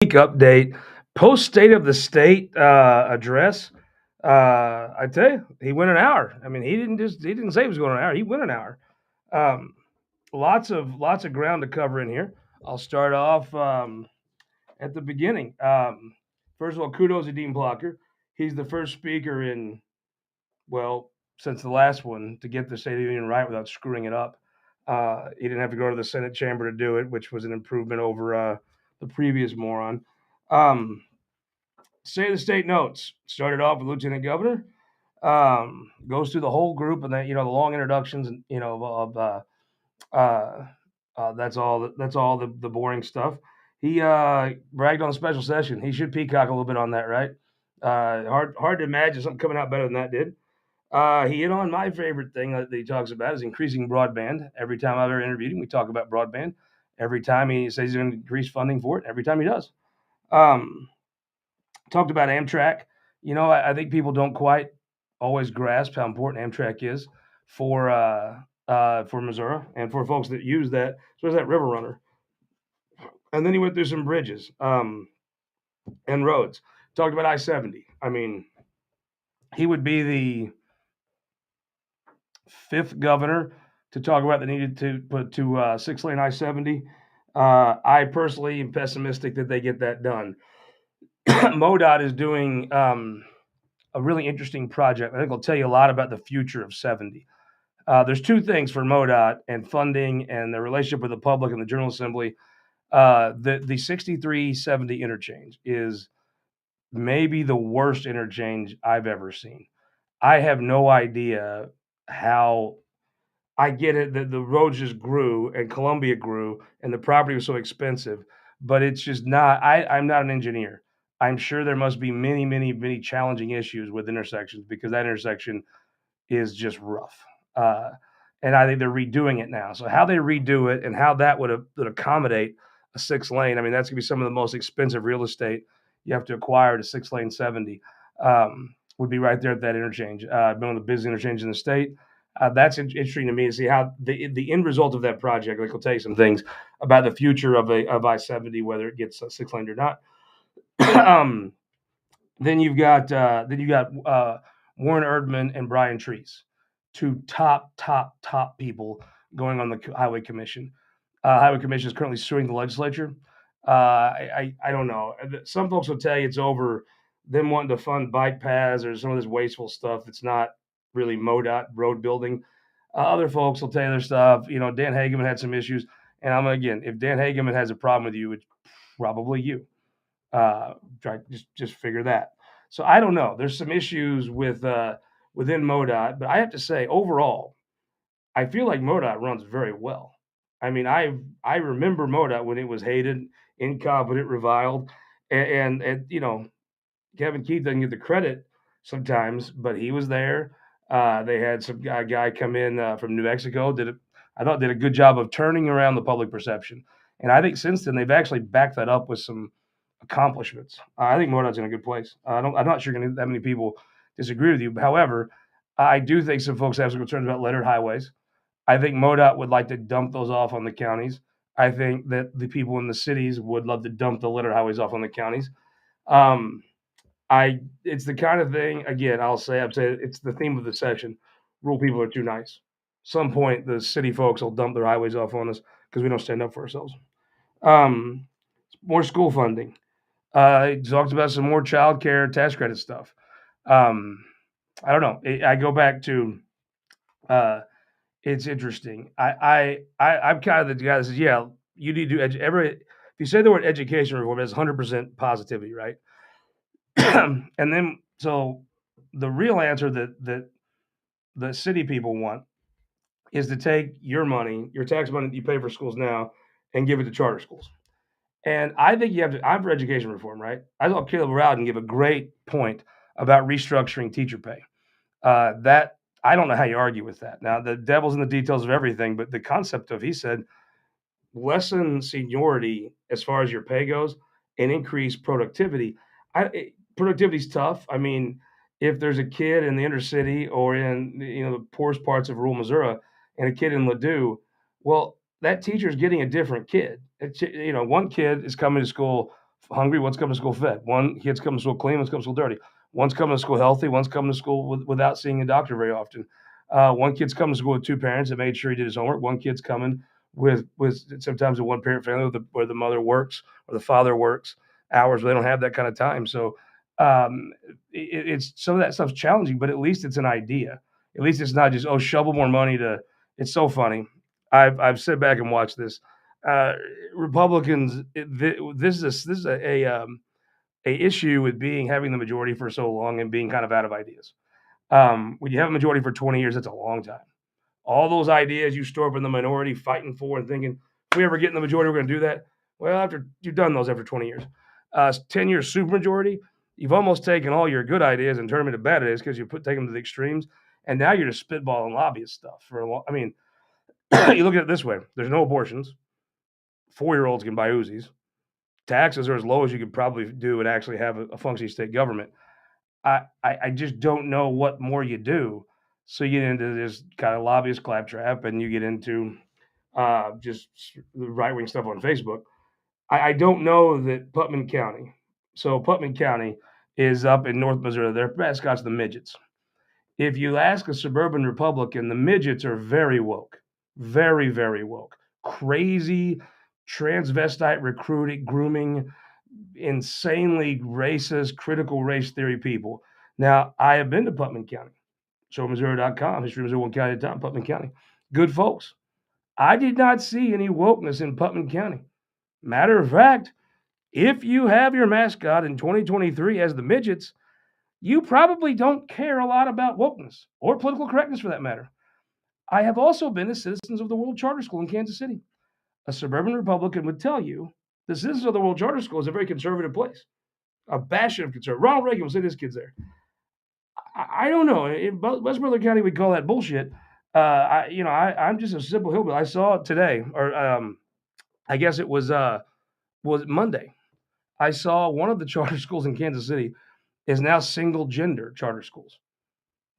Update, post state of the state address. I tell you, he went an hour. I mean, he didn't say he was going an hour. He went an hour. Um, lots of ground to cover in here. I'll start off at the beginning. First of all, kudos to Dean Blocker. He's the first speaker in, well, since the last one to get the State of the Union right without screwing it up. He didn't have to go to the Senate chamber to do it, which was an improvement over the previous moron. Um, State of the State notes started off with Lieutenant Governor. Goes through the whole group, and then the long introductions, and of uh, that's all the boring stuff. He bragged on the special session. He should peacock a little bit on that, right? Hard to imagine something coming out better than that did. He hit on my favorite thing that he talks about is increasing broadband. Every time I've ever interviewed him, we talk about broadband. Every time he says he's going to increase funding for it, every time he does. Um, Talked about Amtrak. I think people don't quite always grasp how important Amtrak is for Missouri and for folks that use that, especially that river runner. And then he went through some bridges and roads. Talked about I-70. I mean, he would be the fifth governor to talk about the needed to put to 6-lane I-70. I personally am pessimistic that they get that done. MoDOT is doing a really interesting project. I think it'll tell you a lot about the future of 70. There's two things for MoDOT and funding and the relationship with the public and the General Assembly. The 6370 interchange is maybe the worst interchange I've ever seen. I have no idea how. I get it that the roads just grew and Columbia grew and the property was so expensive, but it's just not. I'm not an engineer. I'm sure there must be many, many, many challenging issues with intersections because that intersection is just rough. Uh, and I think they're redoing it now. So how they redo it and how that would accommodate a 6-lane, I mean, that's gonna be some of the most expensive real estate you have to acquire to 6-lane 70. Would be right there at that interchange. Been one of the busiest interchanges in the state. That's interesting to me to see how the end result of that project. Like, I'll tell you some things about the future of I-70, whether it gets 6-lane or not. um, then you got Warren Erdman and Brian Treese, two top people going on the Highway Commission. Highway Commission is currently suing the legislature. I don't know. Some folks will tell you it's over them wanting to fund bike paths or some of this wasteful stuff. It's not really MoDOT road building. Other folks will tell you their stuff. Dan Hageman had some issues, and again, if Dan Hageman has a problem with you, it's probably you. Try just figure that. So I don't know. There's some issues within MoDOT, but I have to say overall, I feel like MoDOT runs very well. I mean, I remember MoDOT when it was hated, incompetent, reviled, and Kevin Keith doesn't get the credit sometimes, but he was there. They had some guy come in from New Mexico. I thought did a good job of turning around the public perception, and I think since then they've actually backed that up with some accomplishments. I think MoDOT's in a good place. I'm not sure that many people disagree with you. However, I do think some folks have some concerns about lettered highways. I think MoDOT would like to dump those off on the counties. I think that the people in the cities would love to dump the lettered highways off on the counties. Um, it's the kind of thing. Again, I'll say it's the theme of the session. Rural people are too nice. Some point, the city folks will dump their highways off on us because we don't stand up for ourselves. Um, More school funding. He talked about some more child care tax credit stuff. Um, I don't know. I go back to it's interesting. I'm kind of the guy that says, yeah, you need to if you say the word education reform, it's 100% positivity, right? And then so the real answer that the city people want is to take your money, your tax money that you pay for schools now, and give it to charter schools. And I think you have to. I'm for education reform, right? I thought Caleb Rowden give a great point about restructuring teacher pay. That I don't know how you argue with that. Now the devil's in the details of everything, but the concept of he said lessen seniority as far as your pay goes and increase productivity. Productivity is tough. I mean, if there's a kid in the inner city or in the poorest parts of rural Missouri and a kid in Ladue, well, that teacher's getting a different kid. One kid is coming to school hungry, one's coming to school fed. One kid's coming to school clean, one's coming to school dirty. One's coming to school healthy, one's coming to school without seeing a doctor very often. One kid's coming to school with two parents that made sure he did his homework. One kid's coming with sometimes a one parent family where the mother works or the father works hours where they don't have that kind of time. So it's some of that stuff's challenging, but at least it's an idea. At least it's not just shovel more money to. It's so funny. I've sat back and watched this. Uh, Republicans, this is a issue with having the majority for so long and being kind of out of ideas. When you have a majority for 20 years, that's a long time. All those ideas you store up in the minority, fighting for and thinking, if we ever get in the majority, we're going to do that. Well, after you've done those after 20 years, 10 years supermajority, you've almost taken all your good ideas and turned them into bad ideas because take them to the extremes, and now you're just spitballing lobbyist stuff for a long. I mean, you look at it this way: there's no abortions. 4-year-olds can buy Uzis. Taxes are as low as you could probably do and actually have a functioning state government. I just don't know what more you do. So you get into this kind of lobbyist claptrap, and you get into just the right wing stuff on Facebook. I don't know that Putnam County. So Putnam County is up in North Missouri. Their mascot's the midgets. If you ask a suburban Republican, the midgets are very woke, very, very woke, crazy, transvestite recruiting, grooming, insanely racist, critical race theory people. Now, I have been to Putnam County, showmissouri.com, history of Missouri, one county at a time, Putnam County. Good folks. I did not see any wokeness in Putnam County. Matter of fact, if you have your mascot in 2023 as the midgets, you probably don't care a lot about wokeness or political correctness for that matter. I have also been to Citizens of the World Charter School in Kansas City. A suburban Republican would tell you the Citizens of the World Charter School is a very conservative place, a bastion of conservative. Ronald Reagan will send his kids there. I don't know. In Westmoreland County, we call that bullshit. I'm just a simple hillbilly. I saw it today, or I guess it was Monday. I saw one of the charter schools in Kansas City is now single gender charter schools.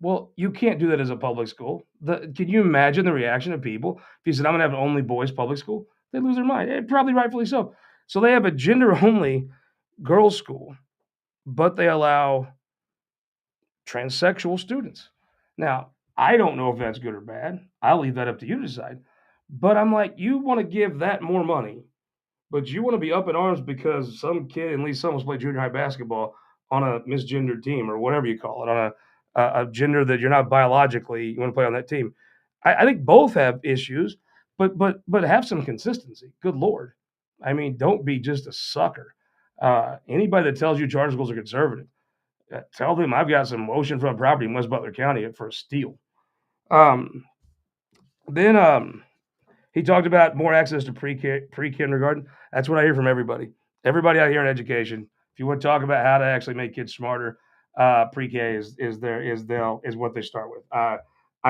Well, you can't do that as a public school. Can you imagine the reaction of people if you said, I'm going to have an only boys public school? They lose their mind. Probably rightfully so. So they have a gender only girls' school, but they allow transsexual students. Now, I don't know if that's good or bad. I'll leave that up to you to decide. But I'm like, you want to give that more money, but you want to be up in arms because some kid, at least someone's played junior high basketball on a misgendered team or whatever you call it, on a gender that you're not biologically, you want to play on that team. I think both have issues, but have some consistency. Good Lord. I mean, don't be just a sucker. Anybody that tells you charter schools are conservative, tell them I've got some oceanfront property in West Butler County for a steal. Um, then he talked about more access to pre-kindergarten. That's what I hear from everybody. Everybody out here in education. If you want to talk about how to actually make kids smarter, pre-K is what they start with. I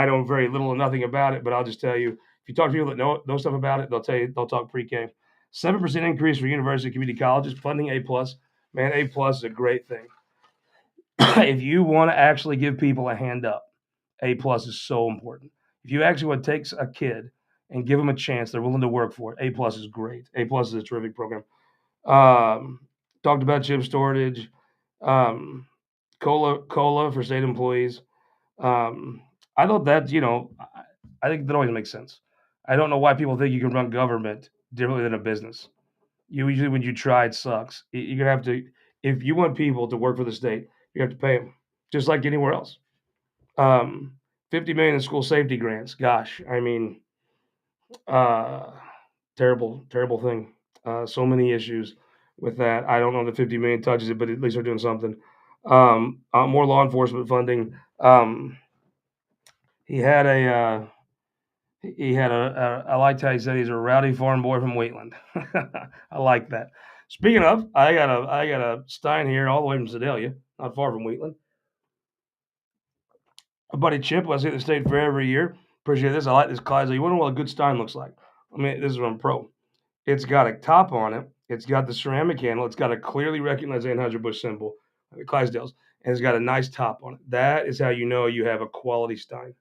know very little or nothing about it, but I'll just tell you, if you talk to people that know stuff about it, they'll talk pre-K. 7% increase for university community colleges, funding A plus. Man, A plus is a great thing. If you want to actually give people a hand up, A plus is so important. If you actually want to take a kid and give them a chance, they're willing to work for it. A plus is great. A plus is a terrific program. Talked about chip shortage, cola for state employees. I thought that I think that always makes sense. I don't know why people think you can run government differently than a business. Usually, when you try, it sucks. You're gonna have to, if you want people to work for the state, you have to pay them, just like anywhere else. 50 million in school safety grants. Gosh, I mean, uh, terrible, terrible thing. So many issues with that. I don't know if the 50 million touches it, but at least they're doing something. More law enforcement funding. He had I liked how he said he's a rowdy farm boy from Wheatland. I like that. Speaking of, I got a Stein here all the way from Sedalia, not far from Wheatland. My buddy Chip, I see the state fair every year. Appreciate this. I like this Clydesdale. You wonder what a good Stein looks like. I mean, this is from Pro. It's got a top on it. It's got the ceramic handle. It's got a clearly recognized Anheuser-Busch symbol, the Clydesdales, and it's got a nice top on it. That is how you know you have a quality Stein.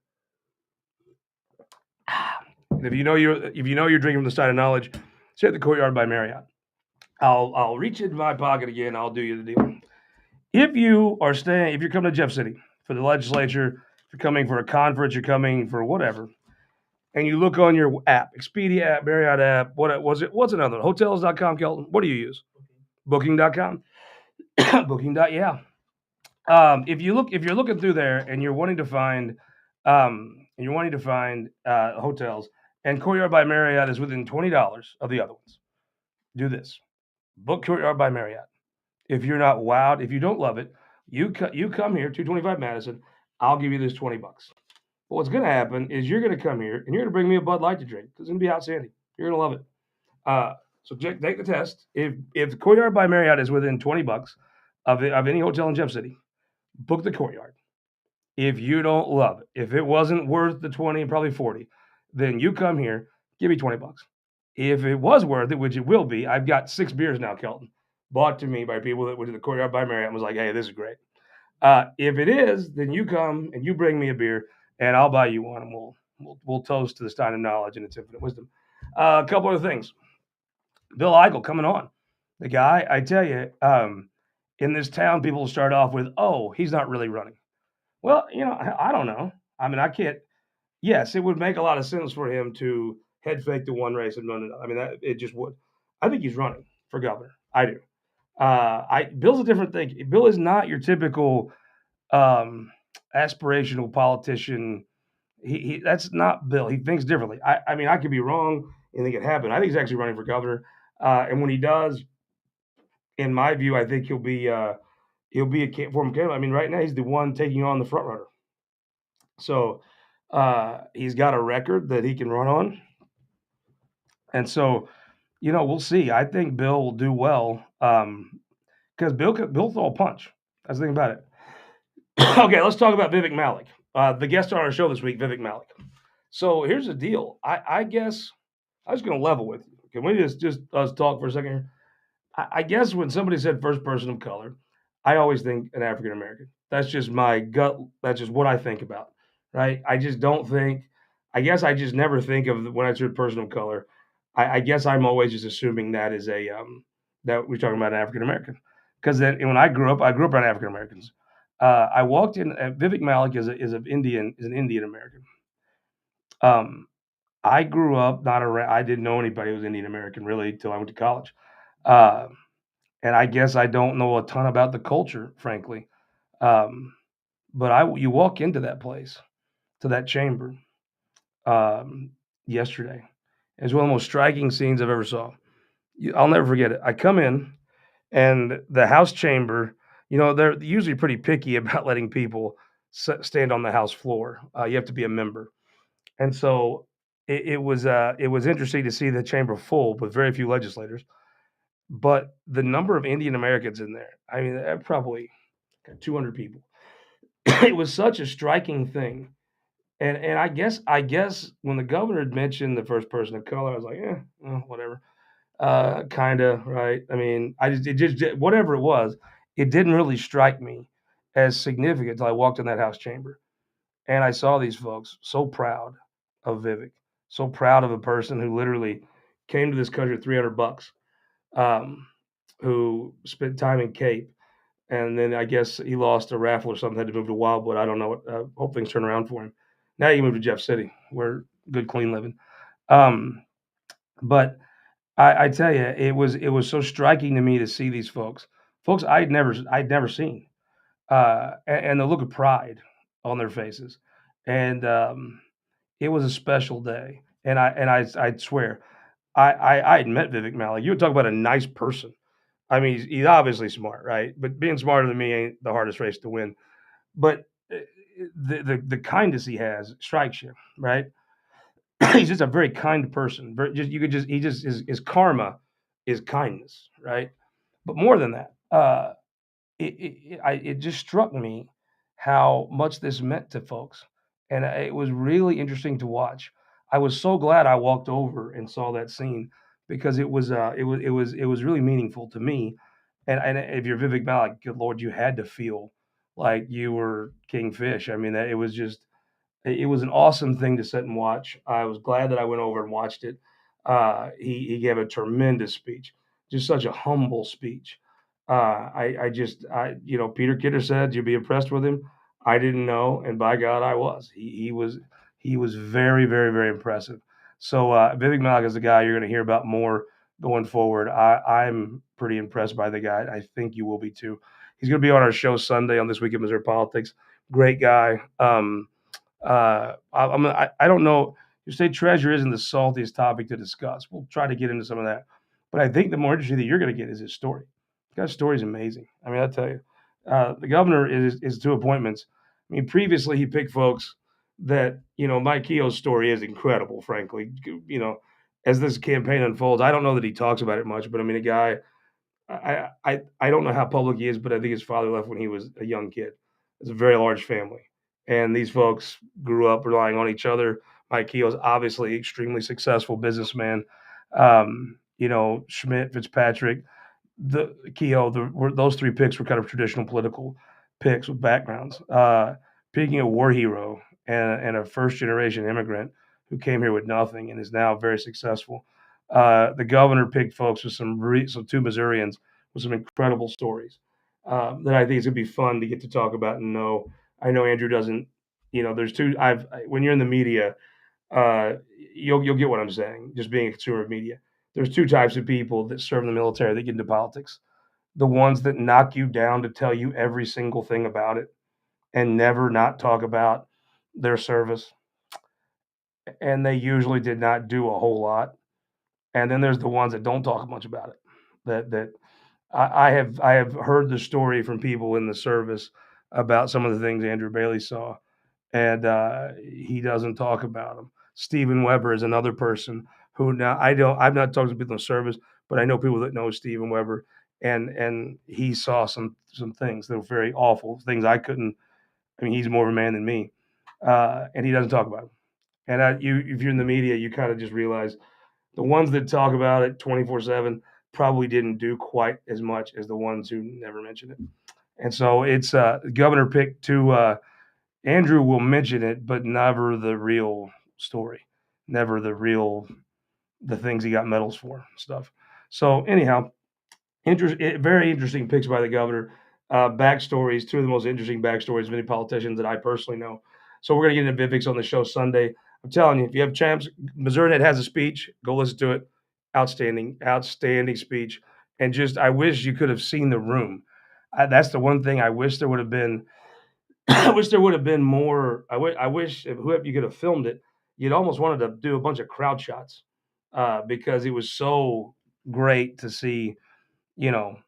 And if you know you're drinking from the Stein of knowledge, stay at the Courtyard by Marriott. I'll reach into my pocket again. I'll do you the deal. If you're coming to Jeff City for the legislature, if you're coming for a conference, you're coming for whatever, and you look on your app, Expedia app, Marriott app, what was it? What's another? Hotels.com, Kelton. What do you use? Booking.com. Booking. Yeah. If you're looking through there and you're wanting to find hotels, and Courtyard by Marriott is within $20 of the other ones. Do this: book Courtyard by Marriott. If you're not wowed, if you don't love it, you come here, 225 Madison. I'll give you this $20. But what's going to happen is you're going to come here and you're going to bring me a Bud Light to drink because it's going to be outstanding. You're going to love it. So take the test. If Courtyard by Marriott is within $20 of any hotel in Jeff City, book the Courtyard. If you don't love it, if it wasn't worth the 20, probably 40, then you come here, give me $20. If it was worth it, which it will be, I've got 6 beers now, Kelton, bought to me by people that went to the Courtyard by Marriott and was like, hey, this is great. If it is, then you come and you bring me a beer, and I'll buy you one, and we'll toast to the Stein of Knowledge and its infinite wisdom. A couple other things. Bill Eigel coming on. The guy, I tell you, in this town, people start off with, oh, he's not really running. Well, I don't know. I mean, I can't. Yes, it would make a lot of sense for him to head fake the one race and run it. I mean, it just would. I think he's running for governor. I do. Bill's a different thing. Bill is not your typical aspirational politician. He that's not Bill. He thinks differently. I mean, I could be wrong and think it happened. I think he's actually running for governor. And when he does, in my view, I think he'll be a former candidate. I mean, right now he's the one taking on the front runner. So he's got a record that he can run on. And so, we'll see. I think Bill will do well because Bill throw a punch. That's the thing about it. Okay, let's talk about Vivek Malik. The guest on our show this week, Vivek Malik. So here's the deal. I guess I was going to level with you. Can we just us talk for a second here? I guess when somebody said first person of color, I always think an African American. That's just my gut. That's just what I think about, right? I just don't think. I guess I just never think of when I say person of color. I guess I'm always just assuming that is that we're talking about an African American. Because then when I grew up around African Americans. I walked in. Vivek Malik is an Indian American. I grew up not around. I didn't know anybody who was Indian American really until I went to college. Uh, and I guess I don't know a ton about the culture, frankly. But you walk into that place, to that chamber, yesterday. It's one of the most striking scenes I've ever saw. I'll never forget it. I come in, and the House chamber, they're usually pretty picky about letting people stand on the House floor. You have to be a member, and so it was interesting to see the chamber full with very few legislators. But the number of Indian Americans in there, I mean, probably 200 people. It was such a striking thing. And I guess when the governor had mentioned the first person of color, I was like, whatever. Kind of, right? I mean, it just whatever it was, it didn't really strike me as significant until I walked in that House chamber and I saw these folks so proud of Vivek, so proud of a person who literally came to this country with $300, um, who spent time in Cape, and then I guess he lost a raffle or something, had to move to Wildwood. I don't know. Hope things turn around for him. Now you move to Jeff City, where good clean living. Um, but I tell you, it was so striking to me to see these folks I'd never seen, and the look of pride on their faces, and it was a special day. And I swear, I had met Vivek Malik. You would talk about a nice person. I mean, he's obviously smart, right? But being smarter than me ain't the hardest race to win. But the kindness he has strikes you, right? He's just a very kind person. He just his karma is kindness, right? But more than that, it just struck me how much this meant to folks, and it was really interesting to watch. I was so glad I walked over and saw that scene because it was really meaningful to me. And if you're Vivek Malik, good Lord, you had to feel like you were King Fish. I mean, it was an awesome thing to sit and watch. I was glad that I went over and watched it. He gave a tremendous speech. just such a humble speech. Peter Kidder said you'd be impressed with him. I didn't know, and by God, I was. He was very, very, very impressive. So Vivek Malik is the guy you're going to hear about more going forward. I'm pretty impressed by the guy. I think you will be too. He's going to be on our show Sunday on This Week in Missouri Politics. Great guy. I don't know. Your state treasurer isn't the saltiest topic to discuss. We'll try to get into some of that. But I think the more interesting that you're going to get is his story. The guy's story is amazing. I mean, I tell you, the governor is two appointments. I mean, previously he picked folks that Mike Keogh's story is incredible. Frankly, as this campaign unfolds, I don't know that he talks about it much, but I mean, a guy. I don't know how public he is, but I think his father left when he was a young kid. It's a very large family, and these folks grew up relying on each other. Mike Keogh's obviously extremely successful businessman. Schmidt, Fitzpatrick, the Keogh, those three picks were kind of traditional political picks with backgrounds. Picking a war hero and a first generation immigrant who came here with nothing and is now very successful. The governor picked folks with some two Missourians with some incredible stories that I think is gonna be fun to get to talk about and know. I know Andrew doesn't. There's two. When you're in the media, uh, you'll get what I'm saying. Just being a consumer of media, there's two types of people that serve in the military that get into politics. The ones that knock you down to tell you every single thing about it and never not talk about their service, and they usually did not do a whole lot. And then there's the ones that don't talk much about it. That I have heard the story from people in the service about some of the things Andrew Bailey saw, and he doesn't talk about them. Stephen Weber is another person who now I've not talked to people in the service, but I know people that know Stephen Weber, and he saw some things that were very awful, things I couldn't. I mean, he's more of a man than me, and he doesn't talk about them. And if you're in the media, you kind of just realize the ones that talk about it 24/7 probably didn't do quite as much as the ones who never mention it. And so it's governor picked two. Andrew will mention it, but never the real story, never the things he got medals for stuff. So anyhow, very interesting picks by the governor. Backstories, two of the most interesting backstories of any politicians that I personally know. So we're going to get into Vivek's on the show Sunday. I'm telling you, if you have champs, MissouriNet has a speech. Go listen to it. Outstanding, outstanding speech. And just, I wish you could have seen the room. That's the one thing I wish there would have been. I wish there would have been more. I wish if whoever you could have filmed it, you'd almost wanted to do a bunch of crowd shots because it was so great to see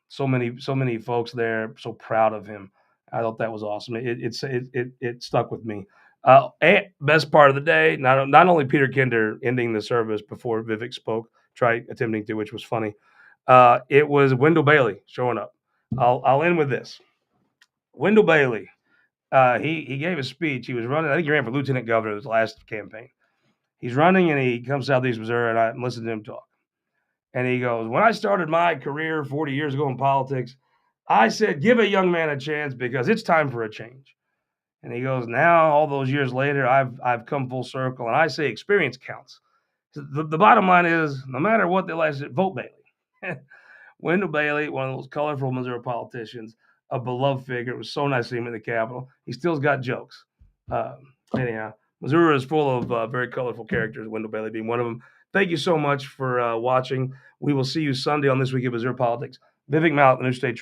so many folks there, so proud of him. I thought that was awesome. It stuck with me. Best part of the day, not only Peter Kinder ending the service before Vivek spoke, try attempting to, which was funny. It was Wendell Bailey showing up. I'll end with this. Wendell Bailey. He gave a speech. He was running. I think he ran for lieutenant governor his last campaign. He's running and he comes to Southeast Missouri, and I'm listening to him talk. And he goes, when I started my career 40 years ago in politics, I said, give a young man a chance because it's time for a change. And he goes, now, all those years later, I've come full circle, and I say experience counts. The bottom line is, no matter what the election, vote Bailey. Wendell Bailey, one of those colorful Missouri politicians, a beloved figure. It was so nice to see him in the Capitol. He still's got jokes. Anyhow, Missouri is full of very colorful characters, Wendell Bailey being one of them. Thank you so much for watching. We will see you Sunday on This Week in Missouri Politics. Vivek Malik, the New State